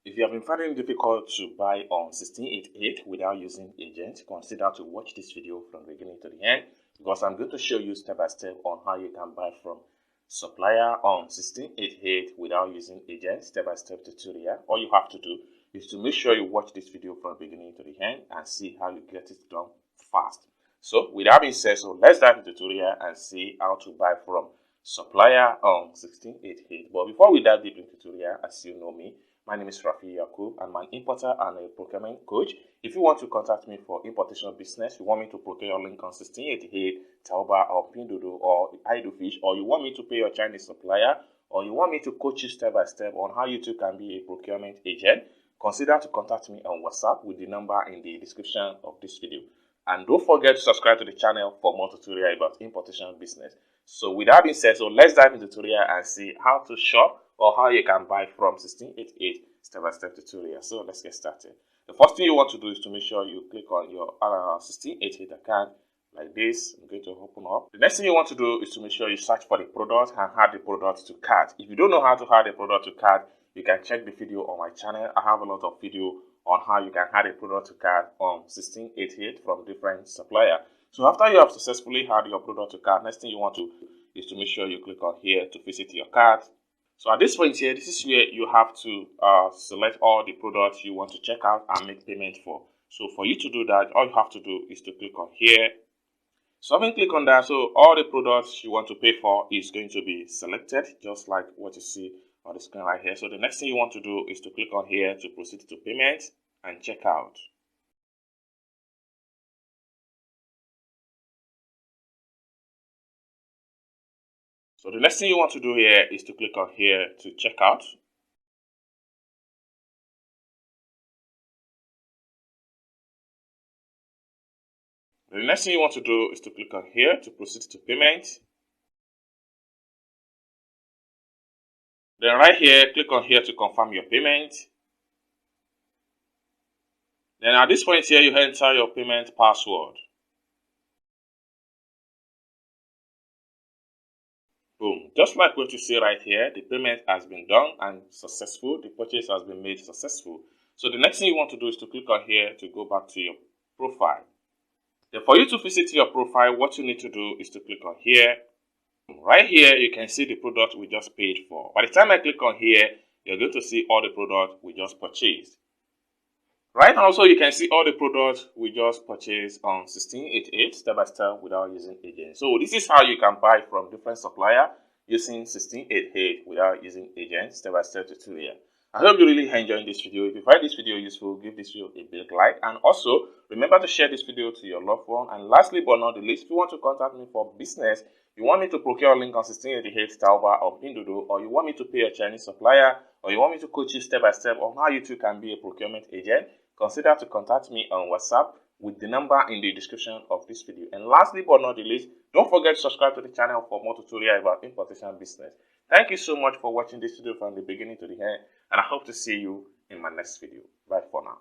If you have been finding it difficult to buy on 1688 without using agent, consider to watch this video from the beginning to the end, because I'm going to show you step by step on how you can buy from supplier on 1688 without using agent. Step by step tutorial. All you have to do is to make sure you watch this video from the beginning to the end and see how you get it done fast. So with that being said, let's dive into the tutorial and see how to buy from supplier on 1688. But before we dive deep into the tutorial, as you know me, my name is Rafi Yakub. I'm an importer and a procurement coach. If you want to contact me for importation business, you want me to procure your link on 1688, Taobao or Pinduoduo or Idlefish, or you want me to pay your Chinese supplier, or you want me to coach you step by step on how you too can be a procurement agent, consider to contact me on WhatsApp with the number in the description of this video. And don't forget to subscribe to the channel for more tutorial about importation business. So with that being said, let's dive into the tutorial and see how to shop or how you can buy from 1688 step-by-step tutorial. So let's get started. The first thing you want to do is to make sure you click on your 1688 account like this. I'm going to open up. The next thing you want to do is to make sure you search for the product and add the product to cart. If you don't know how to add a product to cart, you can check the video on my channel. I have a lot of video on how you can add a product to cart on 1688 from different supplier. So after you have successfully added your product to cart, next thing you want to do is to make sure you click on here to visit your cart. So at this point here, this is where you have to select all the products you want to check out and make payment for. So for you to do that, all you have to do is to click on here. So when you click on that, so all the products you want to pay for is going to be selected, just like what you see on the screen right here. So the next thing you want to do is to click on here to proceed to payment and check out. So the next thing you want to do here is to click on here to check out. The next thing you want to do is to click on here to proceed to payment. Then right here, click on here to confirm your payment. Then at this point here, you enter your payment password. Boom. Just like what you see right here, the payment has been done and successful. The purchase has been made successful. So the next thing you want to do is to click on here to go back to your profile. Then for you to visit your profile, what you need to do is to click on here. Right here, you can see the product we just paid for. By the time I click on here, you're going to see all the products we just purchased. Right now, also you can see all the products we just purchased on 1688 step by step without using agent. So this is how you can buy from different supplier using 1688 without using agent step by step tutorial. I hope you really enjoyed this video. If you find this video useful, give this video a big like, and also remember to share this video to your loved one. And lastly but not the least, if you want to contact me for business, you want me to procure a link on 1688 Taobao or Pinduoduo, or you want me to pay a Chinese supplier, or you want me to coach you step by step on how you too can be a procurement agent, consider to contact me on WhatsApp with the number in the description of this video. And lastly but not the least, don't forget to subscribe to the channel for more tutorial about importation business. Thank you so much for watching this video from the beginning to the end, and I hope to see you in my next video. Bye for now.